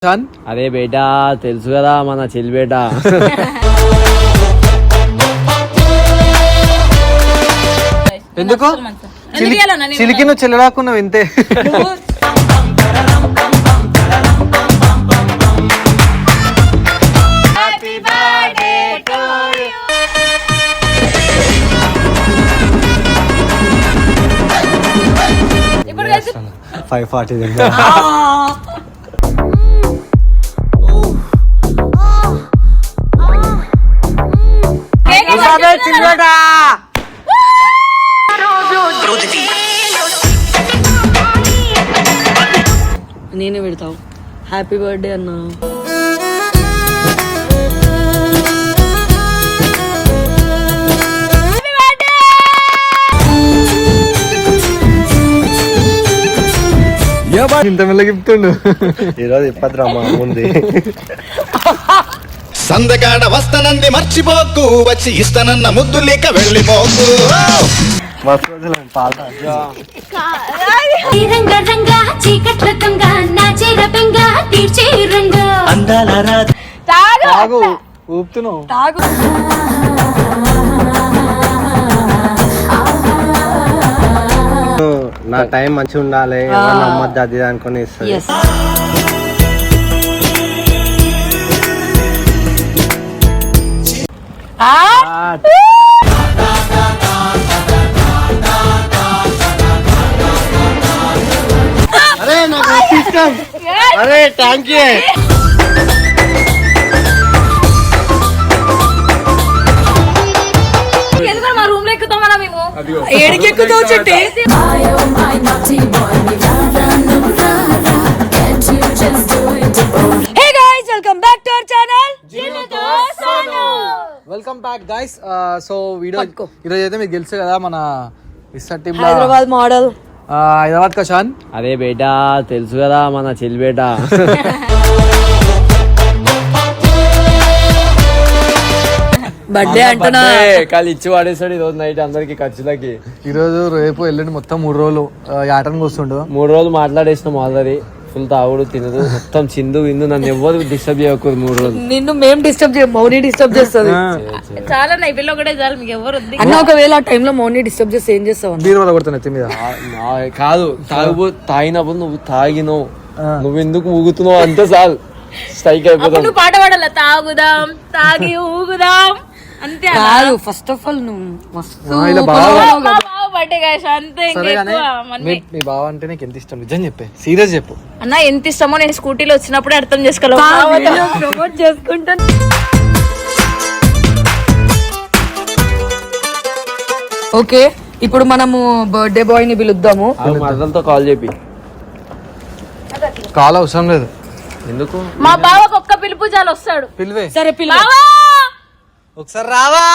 అరే బేటా తెలుసు కదా మన చెల్లి బేటా. ఎందుకు చిలికి నువ్వు చెల్లరాకున్నావు ఇంతే. నేనే పెడతావు. హ్యాపీ బర్త్డే అన్నా. ఇంత మెల్ల గిఫ్తుండు ఈరోజు ఇప్పద్రమ్మా ముందు సందగాడ వస్తనంది మర్చిపోకు, వచ్చి ఇస్తానన్న ముద్దు లేక వెళ్ళిపోకు. ఊపుతున్నావు. నా టైం మంచిగా ఉండాలి, నమ్మద్దు అది అనుకుని ఇస్తుంది. అరే నాకు ఇష్టం. అరే థ్యాంక్ యూ. మా రూమ్ లో ఎక్కుతామన్నా మేము. ఏడికి ఎక్కుతావు చెట్టు? Hey guys, welcome back to our channel జిన్నుతో Sonu. Welcome back guys. So video ఈరోజు అయితే మీకు తెలుసు కదా మన ఇస్టర్ టీమ్ హైదరాబాద్ మోడల్ హైదరాబాద్ కషాన్. అరే బేటా తెలుసు కదా మన చెల్లి బేటా. బర్త్డే అంటున్నా కాలు ఇచ్చి వాడేసాడు ఈ రోజు నైట్ అందరికి ఖర్చులకి. ఈ రోజు రేపు ఎల్లుండి మొత్తం 3 రోజులు యాటన్ కూర్చుండు. 3 రోజులు మాట్లాడేసినాం ఆల్రెడీ. ఫుల్ తాగుడు తినదు మొత్తం చిందు విందు, నన్ను ఎవరు డిస్టర్బ్ చేయకూడదు 3 రోజులు. నిన్ను మేము డిస్టర్బ్ చేయం, మౌని డిస్టర్బ్ చేస్తుంది. చాలా నైపిల్ ఒకటే చాలు, మీకు ఎవరు అన్న. ఒకవేళ ఆ టైంలో మౌని డిస్టర్బ్ చేస్తే ఏం చేస్తావు? బీరు వల్ల కొడుతున్నా ఎత్తి మీద. కాదు తాగినప్పుడు నువ్వు తాగినావు, నువ్వు ఎందుకు ఊగుతున్నావు అంతే చాలు, స్ట్రైక్ అయిపోతావు. నువ్వు పాట పాడాల, తాగుదాం తాగి ఊగుదాం అంతే. కాదు, ఫస్ట్ ఆఫ్ ఆల్ నువ్వు మస్తు బర్త్డే గాయస్ అంతే. మీ బావ అంటే నీకు ఎంత ఇష్టం నిజం చెప్పే, సీరియస్ చెప్పు అన్న. ఎంత ఇష్టమో నేను స్కూటీలో వచ్చినప్పుడే అర్థం చేసుకోవాలి. ప్రమోట్ చేసుకుంటాను. ఓకే, ఇప్పుడు మనము బర్త్డే బాయ్ ని పిలుద్దాము. మరదలతో కాల్ చెప్పి. కాల్ అవసరం లేదు. ఎందుకు? మా బావకు ఒక్క పిలుపు చాలు, వస్తాడు. పిలువే. సరే పిలు. ఒకసారి రావా,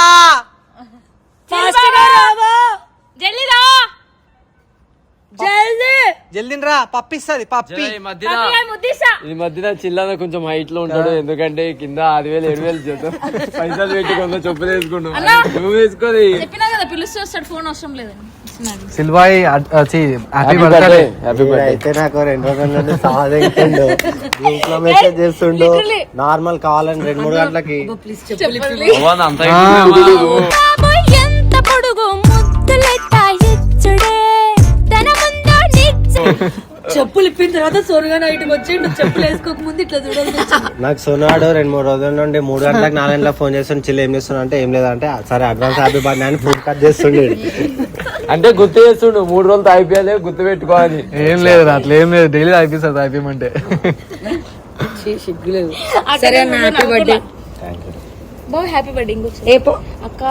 జల్దీ రా, పప్పిస్తుంది పప్పి. ఈ మధ్యన చిల్లన కొంచెం హైట్ లో ఉంటాడు, ఎందుకంటే కింద 6,000 7,000 చేద్దాం పైసలు పెట్టి కొంత చొప్పులు వేసుకుంటాం. నువ్వు వేసుకోది. చెప్పినా కదా పిలుస్తూ వస్తాడు, ఫోన్ అవసరం లేదని. సిల్వాయ్ హ్యాపీ బర్త్డే. అయితే నాకు 2 రోజుల నుండి సహాయించండు, గ్రూప్ లో మెసేజ్ చేస్తుండు. నార్మల్ కావాలని 2-3 గంటలకి. చెప్పులు ఇప్పిన తర్వాత సోనుగా నైట్కి వచ్చి చెప్పులు వేసుకోక ముందు ఇట్లా చూడాలి. నాకు సోనాడు 2-3 రోజుల నుండి 3 గంటలకు 4 గంటలకు ఫోన్ చేస్తుండే. చిల్లు ఏం చేస్తున్నా అంటే ఏం లేదంటే సరే అడ్వాన్స్ హ్యాపీ బర్త్డే అని ఫుడ్ కట్ చేస్తుండే. అంటే గుర్తు చేస్తుండు 3 రోజులు తాగిపోయాలి, గుర్తు పెట్టుకోవాలి. ఏం లేదు అట్లా ఏం లేదు, డైలీ తాగిపిస్తుంది తాగిపోయమంటే. సిగ్గులేదు. సరే అన్న, happy birthday. Bye happy birthday. అక్క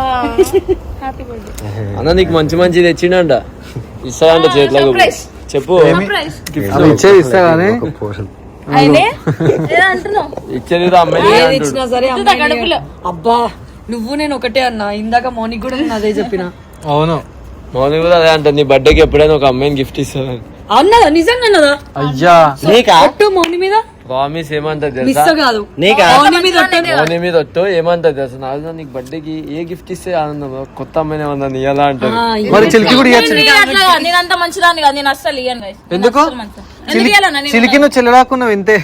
హ్యాపీ బర్త్డే అన్న. నీకు మంచి మంచి తెచ్చిండంట, ఇస్తాడంట చేతిలో. చెప్పు. ఇచ్చేది ఇస్తా గానీ ఇచ్చేది అమ్మాయి సరే. అబ్బా నువ్వు నేను ఒకటే అన్నా, ఇందాక మౌనికి కూడా నేను అదే చెప్పిన. అవును, మౌని కూడా అదే అంట, నీ బర్త్డేకి ఎప్పుడైనా ఒక అమ్మాయిని గిఫ్ట్ ఇస్తాను అన్నదా? నిజంగా అన్నదా? అయ్యా అట్టు మౌని మీద ప్రామిస్. ఏమంటది మిస్ తెలుసా? కాదు, మౌని మీద ఒట్టు ఏమంటది తెలుసా? నాకు నీకు బర్త్డేకి ఏ గిఫ్ట్ ఇస్తే ఆనందం, కొత్త అమ్మాయినే ఉందా నీ ఎలా అంటది. మరి చిలికి కూడా నేను అంత మంచిదాన్ని కాదు, నేను అస్సలు ఇయ్యను. ఎందుకు? చిలికి నువ్వు చెల్లరాకున్నావు ఇంతే.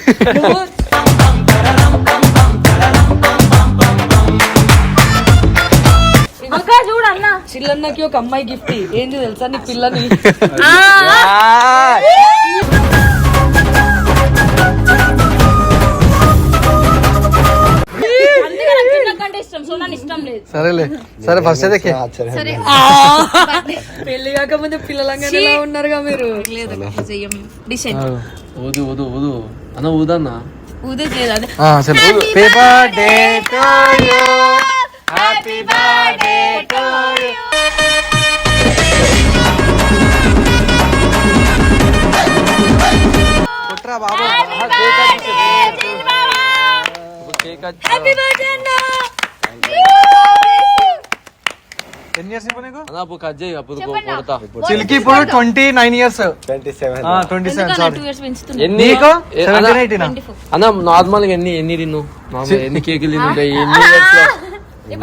అన్నకి ఒక అమ్మాయి గిఫ్ట్ ఏంది తెలుసా నీ పిల్లని సరేలే సరే ఫస్ట్ అయితే కేక్. పెళ్లి కాకముందే పిల్లలంగానే ఎలా ఉన్నారుగా మీరు ఊదు ఊదు ఊదు అన్న ఊదన్నా సరే happy birthday to you happy birthday to you కొట్రా బాబా కేక్ ఎన్ని ఇయర్స్ ఇప్పుడు నీకు? అన్న అప్పుడు కట్ చేయి అప్పుడు కొడతా. చిల్కి ఇప్పుడు 29 ఇయర్స్ 27. 27 సారీ ఎన్ని నీకు ఏ, 17 18 అన్న నార్మల్ గా ఎన్ని తిన్ను నార్మల్ ఎన్ని కేకులు తింటాయి ఎన్ని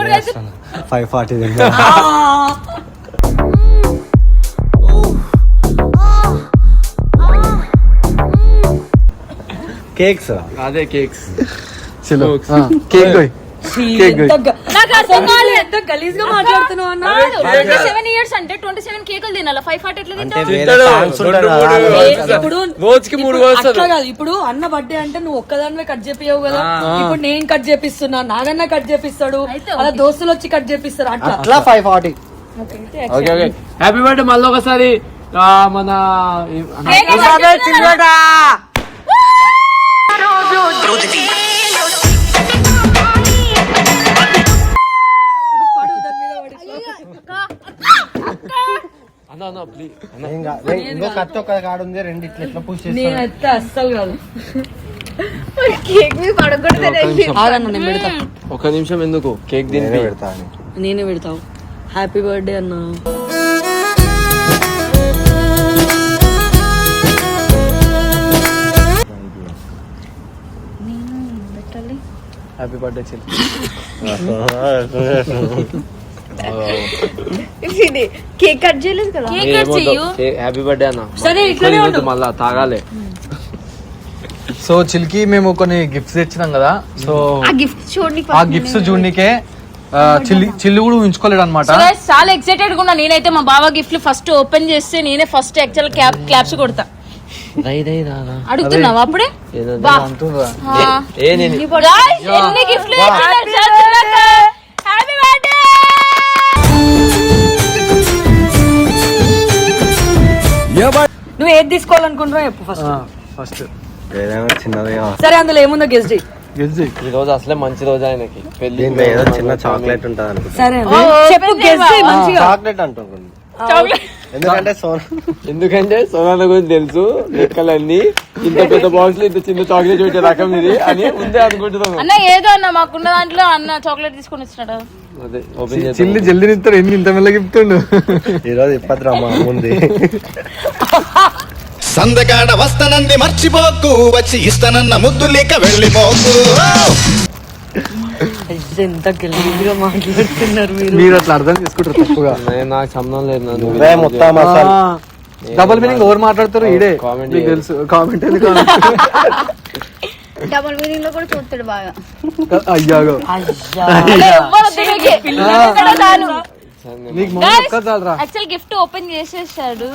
years లో? 540 కేక్స్. అదే కేక్స్ చలో కేక్ గోయ్ కేక్ గోయ్ ఎంత గలీజ్ గా మాట్లాడుతున్నావు అన్న 27 years అంటే 27 కేకులు తినాలా 540 ఎట్లా అంటే తింటావు? వేరే fans ఉంటారు కదా. ఇప్పుడు రోజుకి 3 వస్తారు అట్లా కాదు ఇప్పుడు అన్న బర్త్డే అంటే నువ్వు ఒక్కదానివే కట్ చేపియవు కదా ఇప్పుడు నేను కట్ చేపిస్తున్నా నాగన్న కట్ చేపిస్తాడు అలా దోస్తులు వచ్చి కట్ చేపిస్తారు అట్లా అట్లా 540. ఓకే ఓకే హ్యాపీ బర్త్డే మళ్ళీ ఒకసారి మన అన్న అన్న ప్లీజ్ ఇంకో కత్తి ఒక కాడు ఉంది, రెండు ఇట్లా ఎట్లా పుష్ చేస్తాను. నేనైతే అస్సలు కాదు కేక్ మీ పడగొడతారు ఆగన్న నేను పెడతా ఒక నిమిషం ఎందుకు కేక్ తిని నేనే పెడతా అని. నేనే పెడతావు హ్యాపీ బర్త్డే అన్న happy birthday chill cake cut చేయలేదు కదా కేక్ కట్ చెయ్యు హ్యాపీ బర్త్డే అన్న సరే, ఇట్లనే ఉండు. మళ్ళా తాగాలి. సో చిల్కి మేము కొన్ని గిఫ్ట్స్ తెచ్చినాం కదా సో ఆ గిఫ్ట్ చూడండి ఆ గిఫ్ట్స్ చూడనికే చిల్లు కూడా ఉంచుకోలేడు అనమాట. చాలా ఎక్సైటెడ్ గా ఉన్నా నేనైతే మా బావ గిఫ్ట్లు ఫస్ట్ ఓపెన్ చేస్తే నేనే ఫస్ట్ యాక్చువల్ క్లాప్స్ కొడతా అడుగుతున్నావా అప్పుడే బా. ఏ నేను Guys, ఎన్ని గిఫ్ట్లు తెచ్చినారు చేతులకు? Happy birthday! నువ్వు ఏది తీసుకోవాలనుకుంటున్నావు చెప్పు ఫస్ట్ ఫస్ట్ ఏదైనా చిన్నది సరే అందులో ఏముందో గెస్ట్ చేయి ఈ రోజు అసలే మంచి రోజు ఆయనకి పెళ్లి దీంట్లో ఏదో చిన్న చాక్లెట్ ఉంటది అనుకుంటా. సరే చెప్పు గెస్ట్ చేయి మంచిగా చాక్లెట్ అంటుంది ఎందుకంటే ఎందుకంటే సోనాల గురించి తెలుసు లెక్కలన్నీ ఇంత పెద్ద బాక్స్ లో ఇంత చిన్న చాక్లెట్ పెట్టే రకం ఇది అని ముందే అనుకుంటున్నాను. అన్న ఏదో అన్న మాకున్న దాంట్లో అన్న చాక్లెట్ తీసుకొని వచ్చినాడు అదే ఓపెన్ చేద్దాం. చిల్లి జల్దీ నిస్తాడు ఎన్ని ఇంత మెల్ల గిఫ్తుండు. ఈరోజు ఇప్పద్రమ్మా ఉంది. సందకాడ వస్తనంది మర్చిపోకు వచ్చి ఇస్తానన్న ముద్దు లేక వెళ్ళిపోకు. ఎంత గలీజ్గా మాట్లాడుతున్నారు మీరు మీరు అట్లా అర్థం చేసుకుంటారు తప్పుగా. నాకు సంబంధం లేదు నువ్వే మొత్తం అసలు డబుల్ మీనింగ్ ఎవరు మాట్లాడతారు ఈడే కామెంట్ మీకు తెలుసు కామెంట్ డబుల్ మీనింగ్ లో కూడా చూస్తాడు బాగా అయ్యాగో నీకు మొన్న ఒక్క చాలరా. యాక్చువల్ గిఫ్ట్ ఓపెన్ చేసేసాడు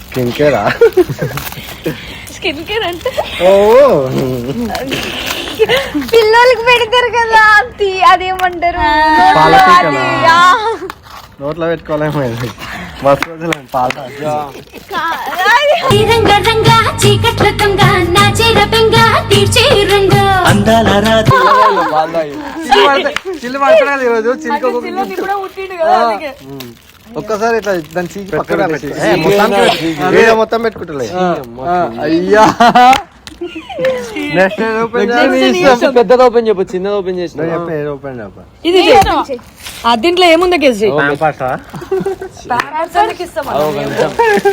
స్కిన్ కేరా. స్కిన్ కేర్ అంటే ఓ పిల్లలకి పెడతారు కదా అదేమంటారు పాలపీకలా? నోట్లో పెట్టుకోలేము మస్తు రోజులు పాత రంగ రంగ చీకట్ల దొంగ నా చీర బెంగ తీర్చే రంగ అందాల రాత్రి చిల్లు పడతాడు ఈరోజు చిల్కి ఒక కూడా పుట్టిండు కదా అందుకే ఒక్కసారి ఇట్లా దాని చీకి పక్కన పెట్టేసి. మొత్తం పెట్టుకుంటలే. అయ్యా పెద్దది ఓపెన్ చెప్పు చిన్నది ఓపెన్ చేసిన ఓపెన్ ఇది దీంట్లో ఏముందో గెస్ట్ చేయి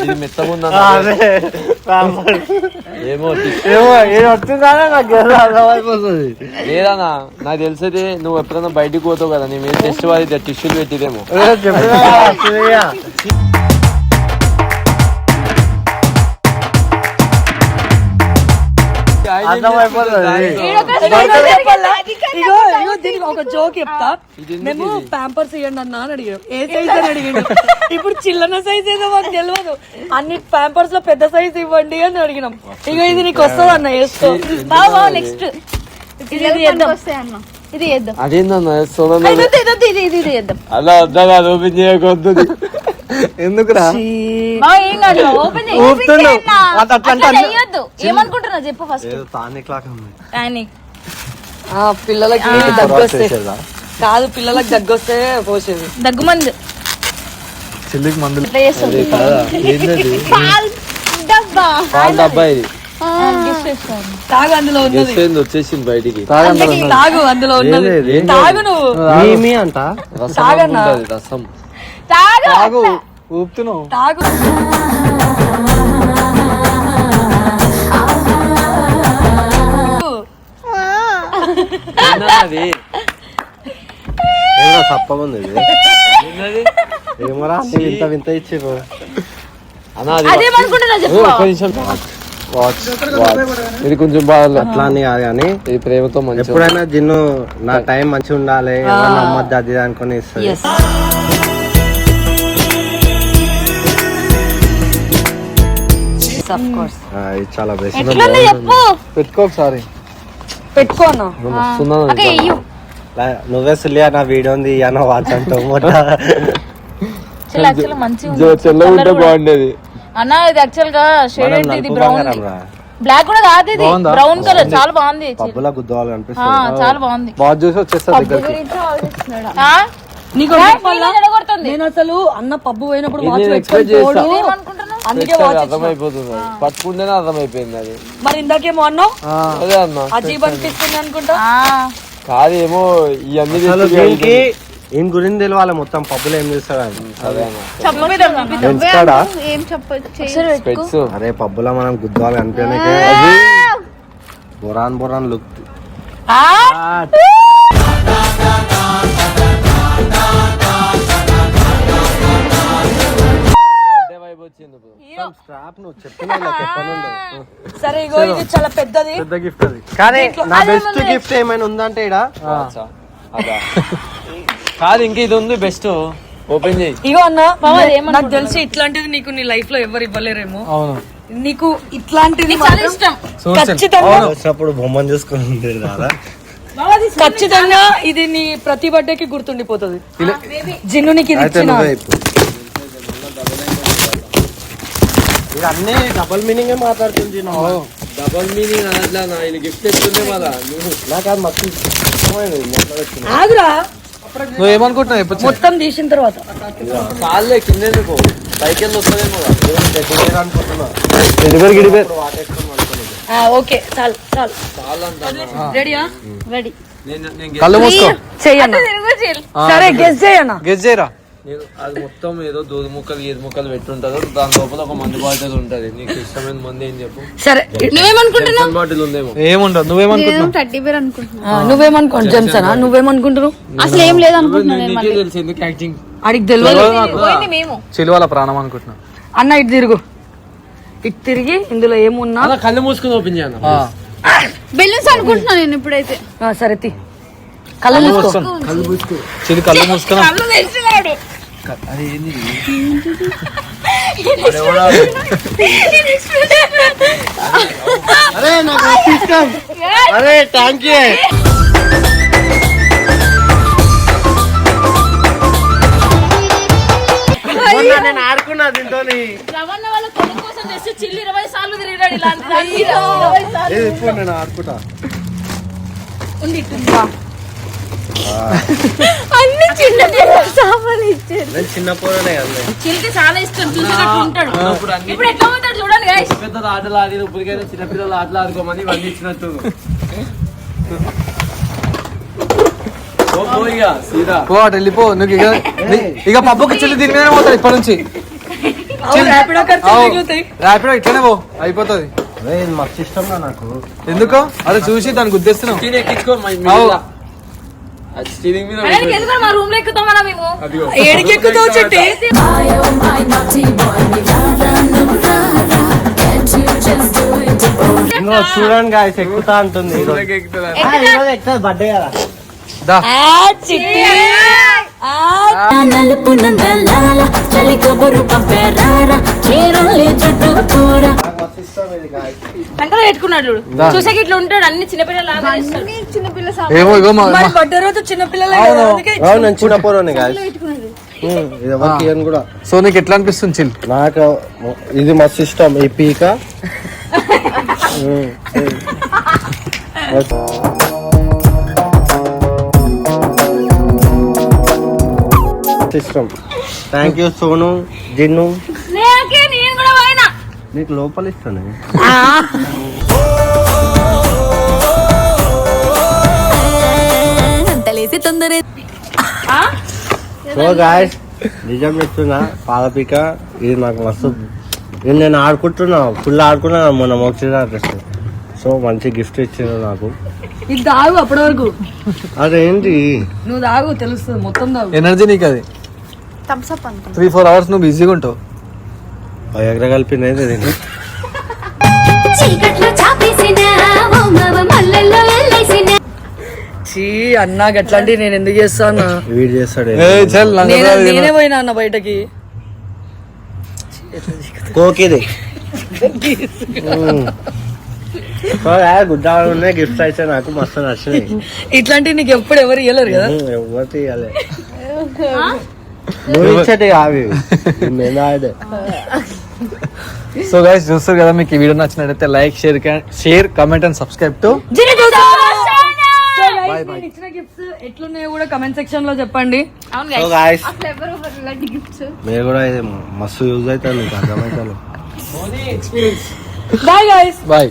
ఇది మెత్తగుందా ఏమో లేదన్నా నాకు తెలిసేది నువ్వు ఎప్పుడైనా బయటికి పోతావు కదా నీ మీద టెస్ట్ వాడి టిష్యూలు పెట్టిదేమో. ఇగో దీనికి ఒక జోక్ చెప్తా. మేము ప్యాంపర్స్ ఇవ్వండి అన్న అని అడిగాం, ఏ సైజ్ అని అడిగాడు. ఇప్పుడు చిల్లన సైజ్ ఏదో మాకు తెలియదు, అన్ని ప్యాంపర్స్ లో పెద్ద సైజ్ ఇవ్వండి అని అడిగినాం. ఇక ఇది నీకు వస్తుంది అన్న, వేసుకో. నెక్స్ట్ ఇది చేద్దాం. అదేందన్నా ఇది చేద్దాం. అలా వద్దా ఓపెన్ చేయకొద్దు. ఎందుకురా ఏం కాదు, ఓపెన్ చేయొద్దు. ఏమనుకుంటున్నా చెప్పు ఫస్ట్. పిల్లలకి దగ్గొస్తే కాదు, పిల్లలకి దగ్గొస్తే పోసేది దగ్గుమంది చెల్లికి మందులు ఇట్లా చేస్తుంది. పాల డబ్బా ఇది. తాగు, అందులో ఉన్నది. వచ్చేసింది బయటికి. తాగు, అందులో ఉన్నది. తాగు నువ్వు అంట తాగన్నా, రసం తాగు, ఊపుతున్నావు. తాగు. అది తప్పకుంది ఏమరా ఇంత వింత ఇచ్చిర్రు. అదేమనుకుంటున్నా చెప్పు. ఒక్క నిమిషం. ఇది కొంచెం బాగా అట్లా అని కాదు కానీ ఇది ప్రేమతో మంచి. ఎప్పుడైనా జిన్ను నా టైం మంచిగా ఉండాలి, ఎవరు నమ్మద్దు అది అనుకుని ఇస్తుంది. ఇది చాలా బెస్ట్. చెప్పు. పెట్టుకో ఒకసారి, పెట్టుకో అన్న. నువ్వే సుల్లియా నా వీడియో ఉంది అన్న వాచ్ అంటావు తెల్ల ఉంటే బాగుండేది అన్న. ఇది యాక్చువల్ గా షేడ్, ఇది బ్రౌన్, బ్లాక్ కూడా కాదు, ఇది బ్రౌన్ కలర్. చాలా బాగుంది, పబ్బులా గుద్దాలు అనిపిస్తుంది. చాలా బాగుంది. బాగా చూసి వచ్చేస్తా దగ్గరికి. నీకు నేను అసలు అన్న పబ్బు పోయినప్పుడు వాచ్ ఎక్స్పెక్ట్ పెట్టుకోడు, చేస్తా. అందుకే వాచ్ అర్థమైపోతుంది, పట్టుకుంటేనే అర్థమైపోయింది అది. మరి ఇందాకేమో అన్నావు అదే అన్న, అజీబ్ అనిపిస్తుంది అనుకుంటా. కాదేమో ఇవన్నీ ఏం గురించి తెలియాలి మొత్తం పబ్బులో ఏం చేస్తాడు. అదే అన్న. చెప్పు. అరే పబ్బులో మనం గుద్దాలి అనిపించే బొరాన్ బొరాన్ లుక్. సరే ఇగో ఇది చాలా పెద్దది, పెద్ద గిఫ్ట్ అది. కానీ నా బెస్ట్ గిఫ్ట్ ఏమైనా ఉందంటే ఇడ కాదు, ఇంక ఇది ఉంది బెస్ట్. ఓపెన్ చేయి. ఇగో అన్న, నాకు తెలిసి ఇట్లాంటిది నీకు నీ లైఫ్ లో ఎవరు ఇవ్వలేరేమో. అవును, నీకు ఇట్లాంటిది చాలా ఇష్టం. ఖచ్చితంగా వచ్చినప్పుడు బొమ్మను చూసుకుని ఉండేది కదా. ఖచ్చితంగా ఇది నీ ప్రతి బర్త్డేకి గుర్తుండిపోతుంది. జిన్ను నీకు ఇది ఇచ్చిన అన్ని డబల్ మీనింగ్ మాట్లాడుతుంది. డబల్ మీనింగ్ అట్లా ఇది గిఫ్ట్ ఎత్తుండే మళ్ళా నాకు అది మస్తు ఆగురా. నువ్వేమనుకుంటున్నావు ఇప్పుడు మొత్తం తీసిన తర్వాత కాళ్ళే కిందెందుకు సైకిల్ వస్తుందేమో అనుకుంటున్నా. ఓకే, చాలు చాలు. రెడీయా? రెడీ. కళ్ళు మూసుకో. చెయ్యన్న. సరే గెస్ చేయన్న. గెస్ చేయరా. నేను అది మొత్తం ఏదో దూది ముక్కలు ఏది ముక్కలు పెట్టుంటదో దాని లోపల ఒక మందు బాటిల్ ఉంటది. నీకు ఇష్టమైన మంది ఏం చెప్పు. సరే నువ్వేమనుకుంటున్నావు? బాటిల్ ఉందేమో. ఏముండదు, నువ్వేమనుకుంటున్నావు? నువ్వేమనుకుంటున్నావు? నువ్వేమనుకుంటున్నావు? అసలు ఏం లేదు అనుకుంటున్నా. నీకే తెలుసు ఎందుకు యాక్టింగ్. అడిగి తెలియదు. చిలువల ప్రాణం అనుకుంటున్నా. అన్న ఇటు తిరుగు, ఇటు తిరిగి ఇందులో ఏమున్నా అలా కళ్ళు మూసుకుని ఓపెన్ చేయను. బెలూన్స్ అనుకుంటున్నా నేను ఇప్పుడైతే. సరే తీ, కళ్ళు మూసుకో. చిలు కళ్ళు మూసుకున్నా. అది ఏంది? అరే నాకు ఇష్టం. అరే థ్యాంక్ యూ. నేను ఆడుకున్నా దీంతో. రవణ వాళ్ళ కొడుకు కోసం చేస్తే చిల్లి 20 సార్లు తిరిగాడు ఇలాంటి. ఇప్పుడు నేను ఆడుకుంటా. అన్ని చిన్న సామాన్లు ఇచ్చారు. నేను చిన్న పోరనే కదా. చిల్లికి చాలా ఇష్టం, చూసినట్టు ఉంటాడు. ఇప్పుడు ఎట్లా ఉంటాడు చూడండి గైస్. పెద్ద ఆటలు ఆడి ఇప్పటికైనా చిన్నపిల్లలు ఆటలు ఆడుకోమని ఇవన్నీ ఇచ్చినట్టు. పో అటు వెళ్ళిపో. నువ్వు ఇక పబ్బుకి చిల్లు దీని మీదనే పోతాడు ఇప్పటి నుంచి. ర్యాపిడో ఇట్లనే పో, అయిపోతుంది. మస్తు ఇష్టం నాకు. ఎందుకో అదే చూసి దాన్ని గుద్దేస్తున్నావు. మా రూమ్ లో ఎక్కుతాం కదా మేము. ఏడికి ఎక్కుతావు చెట్టు? ఇంకో చూడండి గాయస్ ఎక్కుతా అంటుంది ఈరోజు ఎక్కుతుంది బర్త్డే కదా. దా చిట్టి నలుపు నందలాల చలి కబురు పంపారా చీరల్లి చుట్టూ కూర వెంటనే పెట్టుకున్నాడు చూడు. చూసాక ఇట్లా ఉంటాడు, అన్ని చిన్నపిల్లలు ఏమో ఇగో మరి బర్త్డే రోజు చిన్న పిల్లలే కదా, అందుకే అవును నేను చిన్న పోరాని గాయస్ ఇది ఎవరికి ఇయ్యను కూడా. సో నీకు ఎట్లా అనిపిస్తుంది చిల్? నాకు ఇది మస్తు ఇష్టం ఈ పీక. ఇష్టం. Thank you Sonu gin. నేను కూడా పోయినా. నీకు లోపల ఇస్తాను. అంతలేసి తొందర సో గాయస్ నిజం చెప్తున్నా పాలపీక ఇది నాకు మస్తు. ఇది నేను ఆడుకుంటున్నా ఫుల్ ఆడుకున్నా మొన్న మోక్ష డ్రెస్. సో మంచి గిఫ్ట్ ఇచ్చిండు నాకు. ఇది తాగు అప్పటి వరకు, అదేంటి నువ్వు తాగు తెలుస్తుంది మొత్తం తాగు. ఎనర్జీ నీకు అది 3-4 hours నువ్వు బిజీగా ఉంటావు. ఎగర కలిపినది దీన్ని. చీకట్లో చాపేసిన ఓ మావ మల్లెల్లో వెళ్ళేసిన చీ అన్నా గట్లాంటి నేను ఎందుకు చేస్తాను, వీడు చేస్తాడు చల్ నేనే పోయినా అన్న బయటకి. కోకిది. గుడ్డ ఉన్నాయి గిఫ్ట్స్ అయితే నాకు మస్తు నచ్చినాయి. ఇట్లాంటివి నీకు ఎప్పుడు ఎవరు ఇవ్వలేరు కదా. ఎవరు తీయాలి నువ్వు ఇచ్చటి అవి సో గైస్ చూస్తారు కదా, మీకు ఈ వీడియో నచ్చినట్లయితే like share comment and subscribe to ఇచ్చిన గిఫ్ట్స్ ఎట్లున్నాయో కూడా కమెంట్ సెక్షన్ లో చెప్పండి. సో గాయ్స్ మీరు కూడా ఇది మస్తు యూజ్ అవుతుంది మీకు అర్థమవుతుంది. Bye guys. బాయ్.